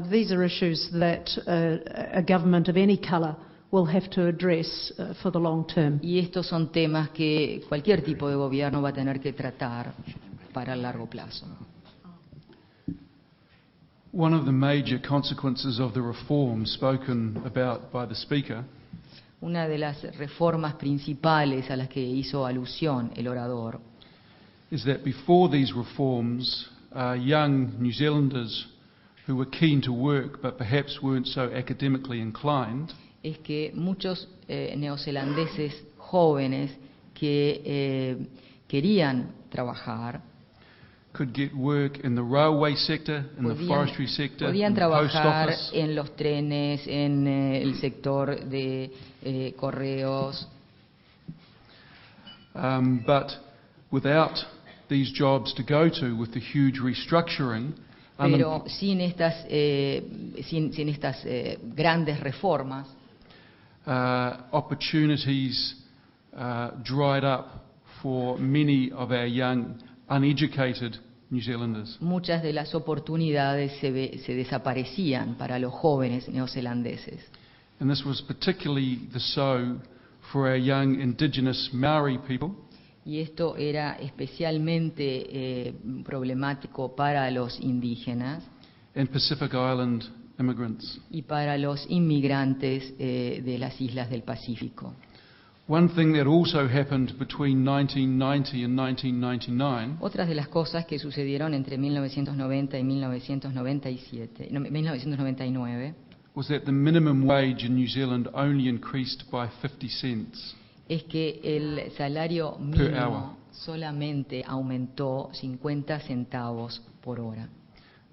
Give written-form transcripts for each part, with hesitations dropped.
These are issues that a government of any colour will have to address for the long term. Y estos son temas que cualquier tipo de gobierno va a tener que tratar para el largo plazo. One of the major consequences of the reform spoken about by the speaker Una de las reformas principales a las que hizo alusión el orador is that before these reforms, young New Zealanders who were keen to work but perhaps weren't so academically inclined es que muchos neozelandeses jóvenes que querían trabajar could get work in the railway sector, in the forestry sector, in podían the post trabajar office. en los trenes, en el sector de correos, But without these jobs to go to, with the huge restructuring, pero sin estas grandes reformas, opportunities dried up for many of our young, uneducated New Zealanders. muchas de las oportunidades se desaparecían para los jóvenes neozelandeses. And this was particularly so for our young indigenous Maori people, Y esto era especialmente problemático para los indígenas and Pacific Island immigrants. y para los inmigrantes de las islas del Pacífico. One thing that also happened between 1990 and 1999 Otras de las cosas que sucedieron entre 1990 y 1999 was that the minimum wage in New Zealand only increased by 50 cents. es que el salario Per mínimo hour. solamente aumentó 50 centavos por hora.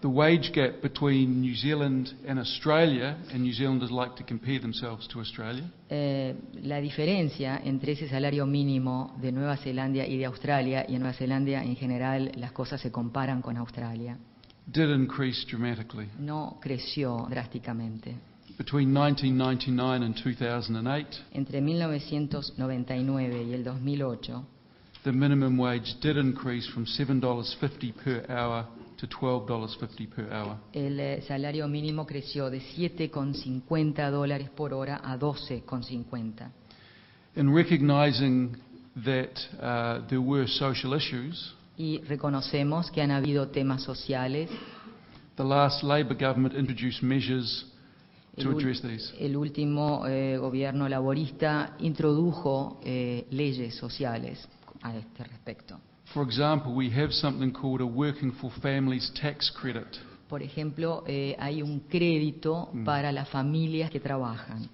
The wage gap between New Zealand and Australia, and New Zealanders like to compare themselves to Australia, La diferencia entre ese salario mínimo de Nueva Zelanda y de Australia, y en Nueva Zelanda en general las cosas se comparan con Australia, did increase dramatically. no creció drásticamente. Between 1999 and 2008, Entre 1999 y el 2008, the minimum wage did increase from $7.50 per hour to $12.50 per hour. el salario mínimo creció de $7,50 por hora a $12,50. In recognizing that there were social issues, Y reconocemos que han habido temas sociales. the last Labour government introduced measures to address these. El último gobierno laborista introdujo leyes sociales a este respecto. For example, we have something called a Working for Families tax credit, Por ejemplo, hay un crédito para las familias que trabajan,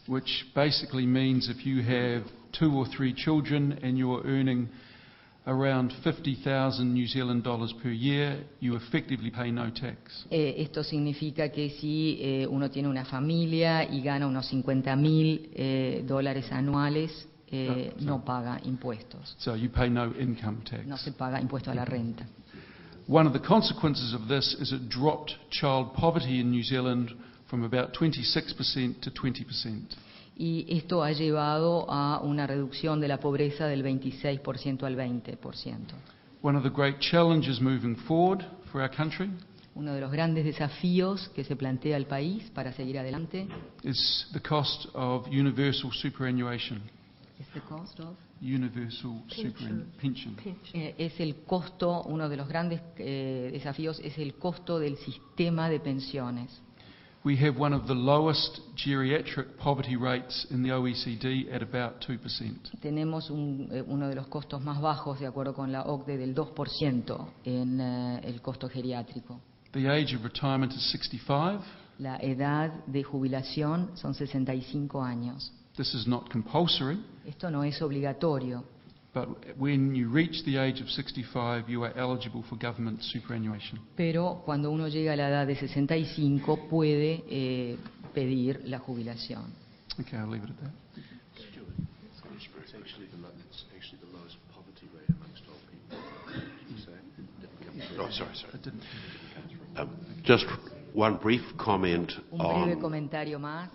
which basically means if you have 2 or 3 children and you're earning around 50,000 New Zealand dollars per year, you effectively pay no tax. Esto significa que si uno tiene una familia y gana unos $50,000 anuales, no paga impuestos, So you pay no income no tax. se paga impuesto a la renta. One of the consequences of this is it dropped child poverty in New Zealand from about 26% to 20%. Y esto ha llevado a una reducción de la pobreza del 26% al 20%. One of the great challenges moving forward for our country Uno de los grandes desafíos que se plantea el país para seguir adelante is the cost of universal superannuation. Universal pension. es el costo, uno de los grandes desafíos es el costo del sistema de pensiones. We have one of the lowest geriatric poverty rates in the OECD at about 2%. Tenemos uno de los costos más bajos, de acuerdo con la OCDE, del 2% en el costo geriátrico. The age of retirement is 65. La edad de jubilación son 65 años. This is not compulsory, Esto no es obligatorio, but when you reach the age of 65, you are eligible for government superannuation. pero cuando uno llega a la edad de 65 puede pedir la jubilación. Okay, I'll leave it at that. It's actually the lowest poverty rate amongst old people. You say? Oh, sorry. It didn't. Just one brief comment Un breve on comentario más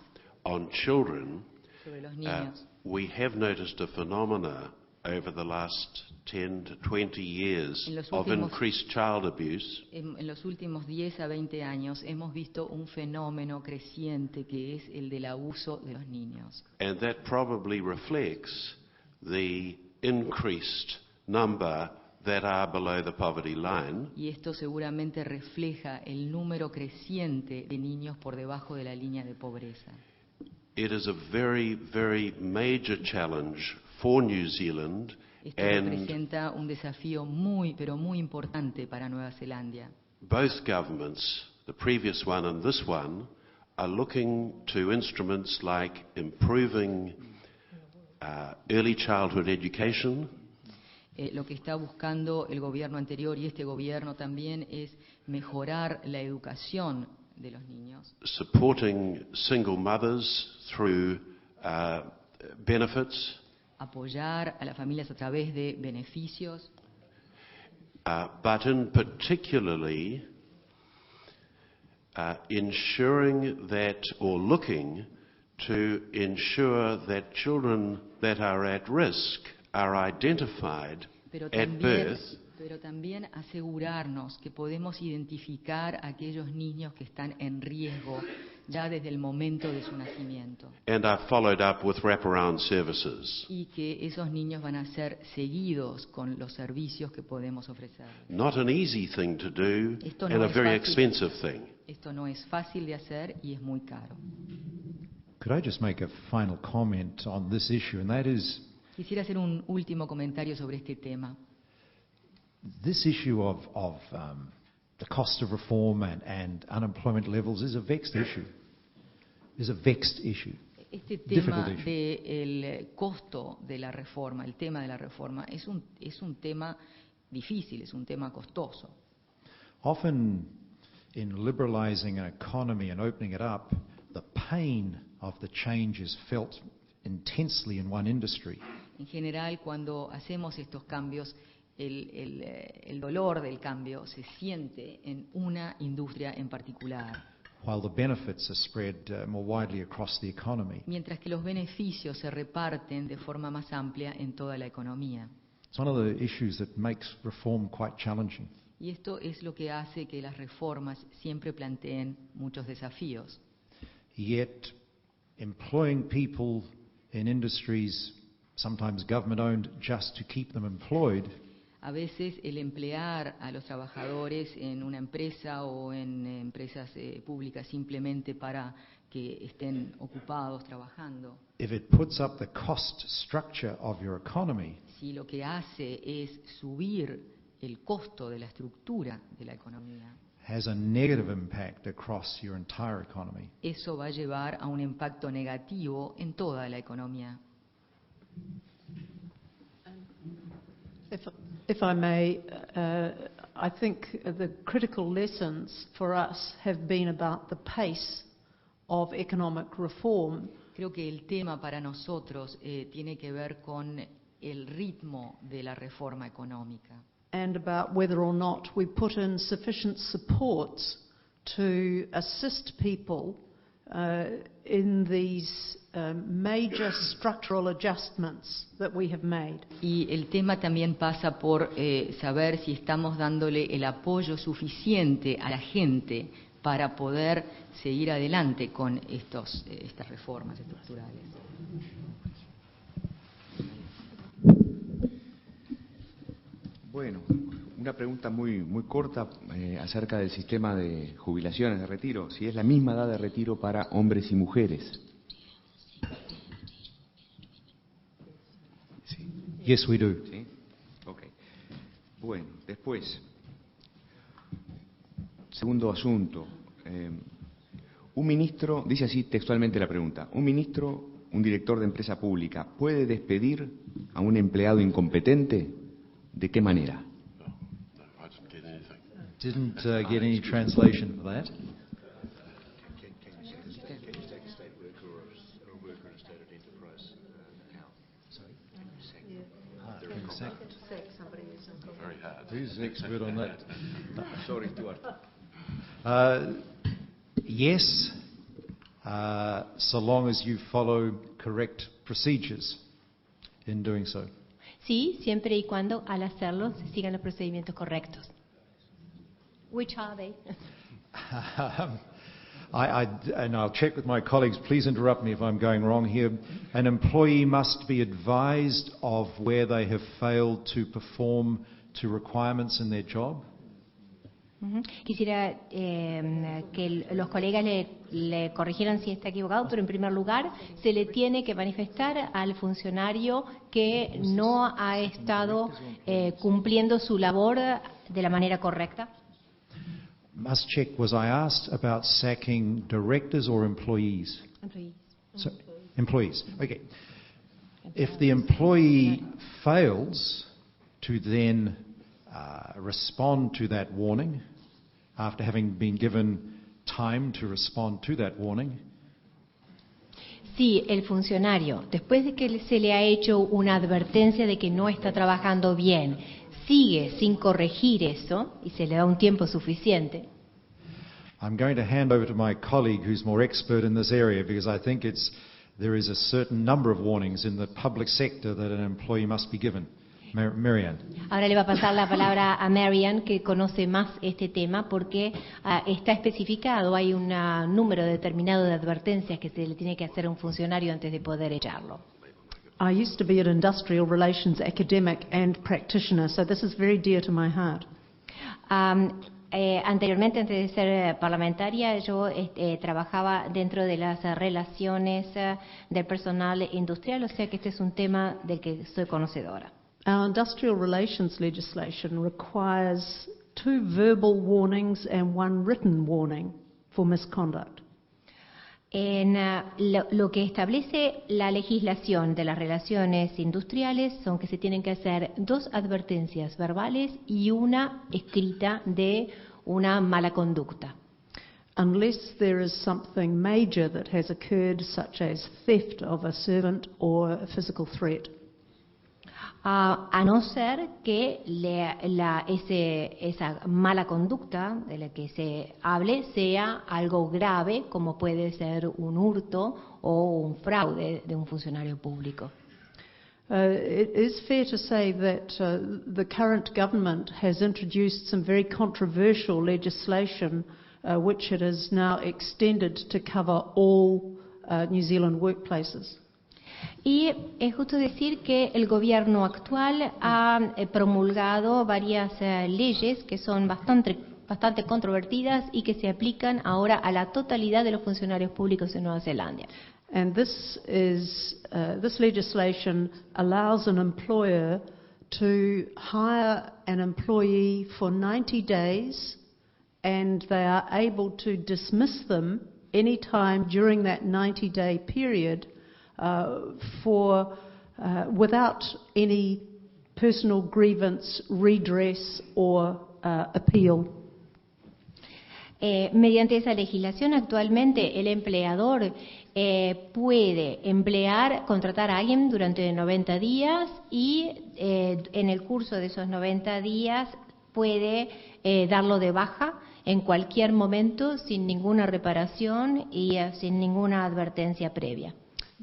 children. sobre los niños. We have noticed a phenomena over the last 10 to 20 years En los of últimos- increased child abuse, En los últimos 10 a 20 años hemos visto un fenómeno creciente que es el del abuso de los niños. and that probably reflects the increased number that are below the poverty line. Y esto seguramente refleja el número creciente de niños por debajo de la línea de pobreza. It is a very, very major challenge for New Zealand Esto and representa un desafío muy, pero muy importante para Nueva Zelanda. both governments, the previous one and this one, are looking to instruments like improving early childhood education, Lo que está buscando el gobierno anterior y este gobierno también es mejorar la educación de los niños, supporting single mothers through benefits, apoyar a las familias a través de beneficios, but in particularly ensuring that, or looking to ensure that children that are at risk are identified pero at birth también asegurarnos que podemos identificar a aquellos niños que están en riesgo ya desde el momento de su nacimiento and are followed up with wraparound services. y que esos niños van a ser seguidos con los servicios que podemos ofrecer. Not an easy thing to do Esto no and a es very fácil. expensive thing. Esto no es fácil de hacer y es muy caro. Could I just make a final comment on this issue, and that is Quisiera hacer un último comentario sobre este tema. this issue of the cost of reform and unemployment levels is a vexed issue. Is a vexed issue. Este Difficult tema issue. del costo de la reforma, el tema de la reforma, es un tema difícil, es un tema costoso. Often, in liberalising an economy and opening it up, the pain of the change is felt intensely in one industry. En general, cuando hacemos estos cambios, el dolor del cambio se siente en una industria en particular, While the benefits are spread more widely across the economy. mientras que los beneficios se reparten de forma más amplia en toda la economía. It's one of the issues that makes reform quite challenging. Y esto es lo que hace que las reformas siempre planteen muchos desafíos. Yet, employing people in industries, sometimes government-owned, just to keep them employed, A veces el emplear a los trabajadores en una empresa o en empresas públicas simplemente para que estén ocupados trabajando, if it puts up the cost structure of your economy, si lo que hace es subir el costo de la estructura de la economía, has a negative impact across your entire economy. eso va a llevar a un impacto negativo en toda la economía. If I may, I think the critical lessons for us have been about the pace of economic reform. Creo que el tema para nosotros tiene que ver con el ritmo de la reforma económica And about whether or not we put in sufficient supports to assist people in these major structural adjustments that we have made. y el tema también pasa por saber si estamos dándole el apoyo suficiente a la gente para poder seguir adelante con estas reformas estructurales. Bueno, una pregunta muy corta acerca del sistema de jubilaciones de retiro. Si es la misma edad de retiro para hombres y mujeres. Sí. Yes, we do. ¿Sí? Ok. Bueno, después, segundo asunto. Un ministro, dice así textualmente la pregunta, un ministro, un director de empresa pública, ¿puede despedir a un empleado incompetente? ¿De qué manera? No, I didn't get anything. Didn't get any translation for that. Can you take a state worker or a worker in a state of enterprise account? Sorry? Can you sack very hard. Who's the expert on that? Sorry, Stuart. Yes, so long as you follow correct procedures in doing so. Sí, siempre y cuando al hacerlo se sigan los procedimientos correctos. Which are they? And I'll check with my colleagues, please interrupt me if I'm going wrong here. An employee must be advised of where they have failed to perform to requirements in their job. Quisiera que los colegas le corrigieran si está equivocado, pero en primer lugar se le tiene que manifestar al funcionario que no ha estado cumpliendo su labor de la manera correcta. Must check, was I asked about sacking directors or employees? Employees. So, employees, okay. If the employee fails to then respond to that warning, after having been given time to respond to that warning, Si el funcionario, después de que se le ha hecho una advertencia de que no está trabajando bien, sigue sin corregir eso y se le da un tiempo suficiente, I'm going to hand over to my colleague who's more expert in this area, because I think there is a certain number of warnings in the public sector that an employee must be given. Marianne. ahora le va a pasar la palabra a Marianne, que conoce más este tema, porque está especificado, hay un número determinado de advertencias que se le tiene que hacer a un funcionario antes de poder echarlo. I used to be an industrial relations academic and practitioner, so this is very dear to my heart. Anteriormente, antes de ser parlamentaria, yo trabajaba dentro de las relaciones del personal industrial, o sea que este es un tema del que soy conocedora. Our industrial relations legislation requires 2 verbal warnings and 1 written warning for misconduct. En lo que establece la legislación de las relaciones industriales son que se tienen que hacer 2 advertencias verbales y una escrita de una mala conducta. Unless there is something major that has occurred, such as theft of a servant or a physical threat. A no ser que esa mala conducta de la que se hable sea algo grave, como puede ser un hurto o un fraude de un funcionario público. It is fair to say that the current government has introduced some very controversial legislation which it has now extended to cover all New Zealand workplaces. Y es justo decir que el gobierno actual ha promulgado varias leyes que son bastante controvertidas y que se aplican ahora a la totalidad de los funcionarios públicos en Nueva Zelanda. And this legislation allows an employer to hire an employee for 90 days, and they are able to dismiss them any time during that 90-day period without any personal grievance, redress or appeal. Mediante esa legislación actualmente el empleador puede contratar a alguien durante 90 días y en el curso de esos 90 días puede darlo de baja en cualquier momento sin ninguna reparación y sin ninguna advertencia previa.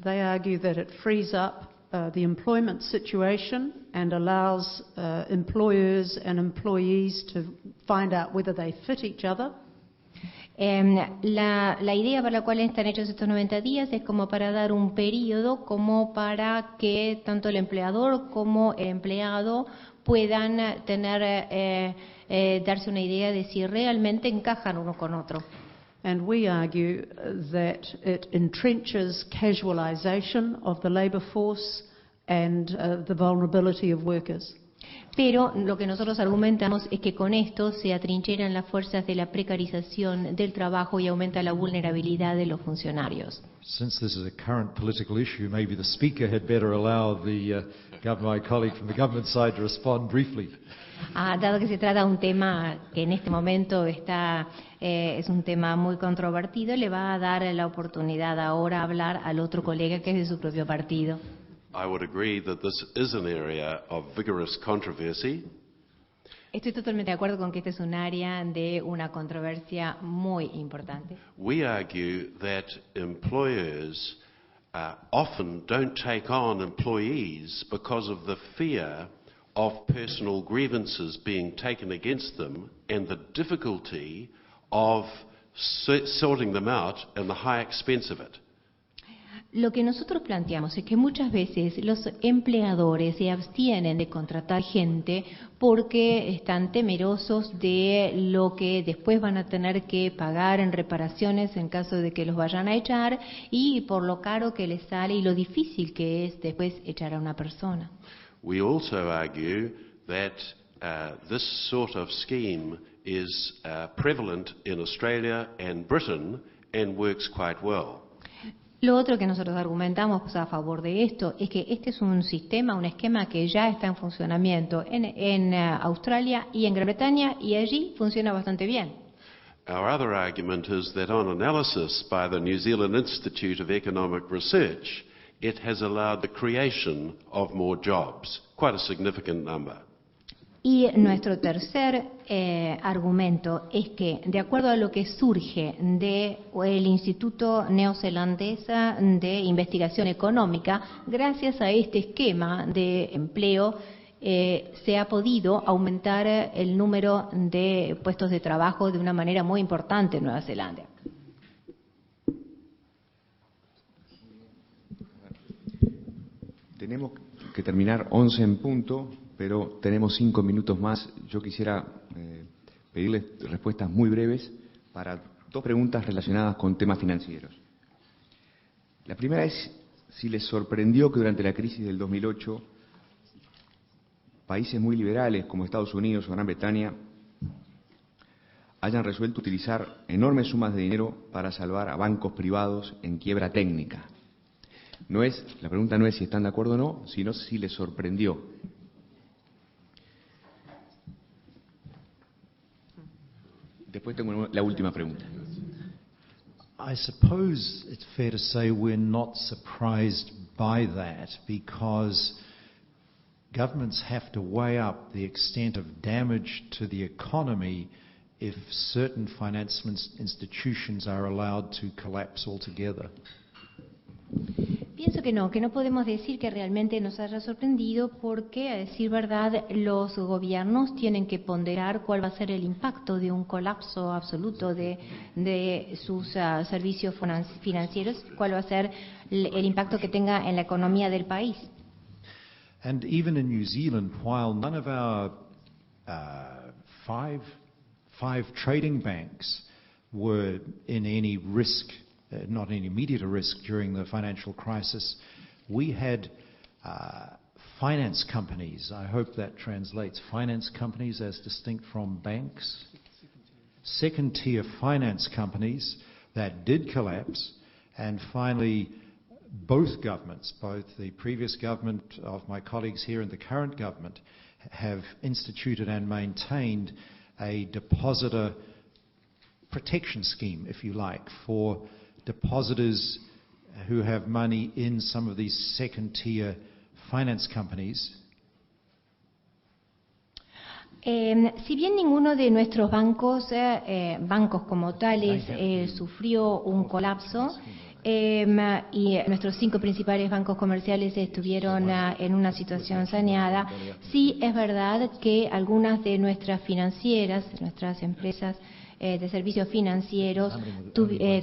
They argue that it frees up the employment situation and allows employers and employees to find out whether they fit each other. La idea para la cual están hechos estos 90 días es como para dar un periodo como para que tanto el empleador como el empleado puedan darse una idea de si realmente encajan uno con otro. And we argue that it entrenches casualisation of the labour force and the vulnerability of workers. Pero lo que nosotros argumentamos es que con esto se atrincheran las fuerzas de la precarización del trabajo y aumenta la vulnerabilidad de los funcionarios. Since this is a current political issue, maybe the Speaker had better allow my colleague from the government side to respond briefly. Dado que se trata de un tema que en este momento es un tema muy controvertido, le va a dar la oportunidad ahora a hablar al otro colega que es de su propio partido. I would agree that this is an area of vigorous controversy. Estoy totalmente de acuerdo con que este es un área de una controversia muy importante. We argue that employers often don't take on employees because of the fear of personal grievances being taken against them and the difficulty of sorting them out and the high expense of it. Lo que nosotros planteamos es que muchas veces los empleadores se abstienen de contratar gente porque están temerosos de lo que después van a tener que pagar en reparaciones en caso de que los vayan a echar y por lo caro que les sale y lo difícil que es después echar a una persona. We also argue that this sort of scheme is prevalent in Australia and Britain and works quite well. Lo otro que nosotros argumentamos a favor de esto es que este es un sistema, un esquema que ya está en funcionamiento en Australia y en Gran Bretaña y allí funciona bastante bien. Our other argument is that on analysis by the New Zealand Institute of Economic Research, it has allowed the creation of more jobs, quite a significant number. Y nuestro tercer argumento es que, de acuerdo a lo que surge del Instituto Neozelandés de Investigación Económica, gracias a este esquema de empleo se ha podido aumentar el número de puestos de trabajo de una manera muy importante en Nueva Zelanda. Tenemos que terminar 11 en punto, pero tenemos 5 minutos más. Yo quisiera pedirles respuestas muy breves para 2 preguntas relacionadas con temas financieros. La primera es si les sorprendió que durante la crisis del 2008 países muy liberales como Estados Unidos o Gran Bretaña hayan resuelto utilizar enormes sumas de dinero para salvar a bancos privados en quiebra técnica. La pregunta no es si están de acuerdo o no, sino si les sorprendió. Después tengo la última pregunta. I suppose it's fair to say we're not surprised by that because governments have to weigh up the extent of damage to the economy if certain financial institutions are allowed to collapse altogether. Pienso que no podemos decir que realmente nos haya sorprendido porque, a decir verdad, los gobiernos tienen que ponderar cuál va a ser el impacto de un colapso absoluto de sus servicios financieros, cuál va a ser el impacto que tenga en la economía del país. And even in New Zealand, while none of our five trading banks were in any risk, not any immediate risk during the financial crisis, we had finance companies. I hope that translates. Finance companies as distinct from banks. Second-tier finance companies that did collapse. And finally, both governments, both the previous government of my colleagues here and the current government, have instituted and maintained a depositor protection scheme, if you like, for depositors who have money in some of these second-tier finance companies. Si bien ninguno de nuestros bancos como tales, sufrió un colapso, y nuestros 5 principales bancos comerciales estuvieron en una situación saneada, sí es verdad que algunas de nuestras financieras, nuestras empresas de servicios financieros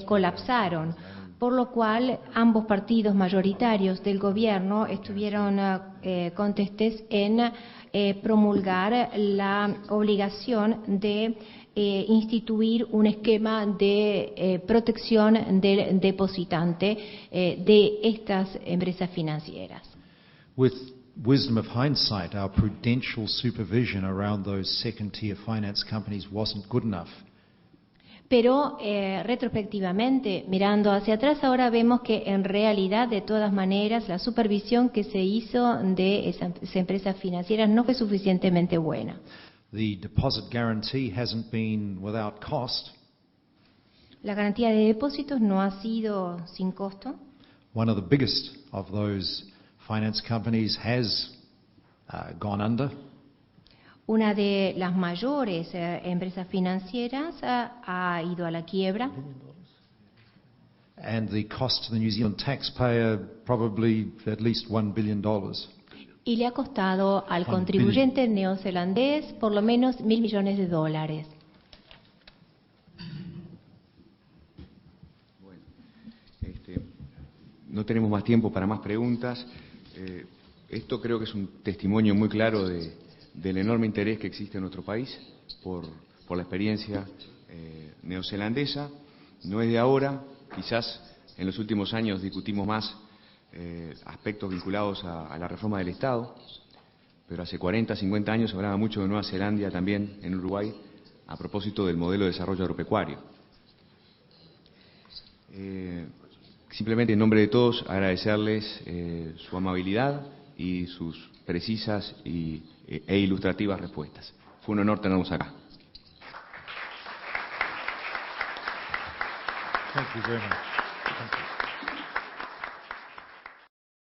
colapsaron, por lo cual ambos partidos mayoritarios del gobierno estuvieron contestes en promulgar la obligación de instituir un esquema de protección del depositante de estas empresas financieras. With wisdom of hindsight, our prudential supervision around those second-tier finance companies wasn't good enough. Pero retrospectivamente, mirando hacia atrás, ahora vemos que en realidad, de todas maneras, la supervisión que se hizo de esas empresas financieras no fue suficientemente buena. The deposit guarantee hasn't been without cost. La garantía de depósitos no ha sido sin costo. One of the biggest of those finance companies has gone under. Una de las mayores empresas financieras ha ido a la quiebra. and the cost to the New Zealand taxpayer probably at least $1 billion. Y le ha costado al contribuyente neozelandés por lo menos $1.000 millones. Bueno, no tenemos más tiempo para más preguntas. Esto creo que es un testimonio muy claro del enorme interés que existe en nuestro país por la experiencia neozelandesa. No es de ahora, quizás en los últimos años discutimos más aspectos vinculados a la reforma del Estado, pero hace 40, 50 años se hablaba mucho de Nueva Zelanda también en Uruguay a propósito del modelo de desarrollo agropecuario. Simplemente en nombre de todos agradecerles su amabilidad y sus precisas e ilustrativas respuestas. Fue un honor tenerlos acá. Thank you very much.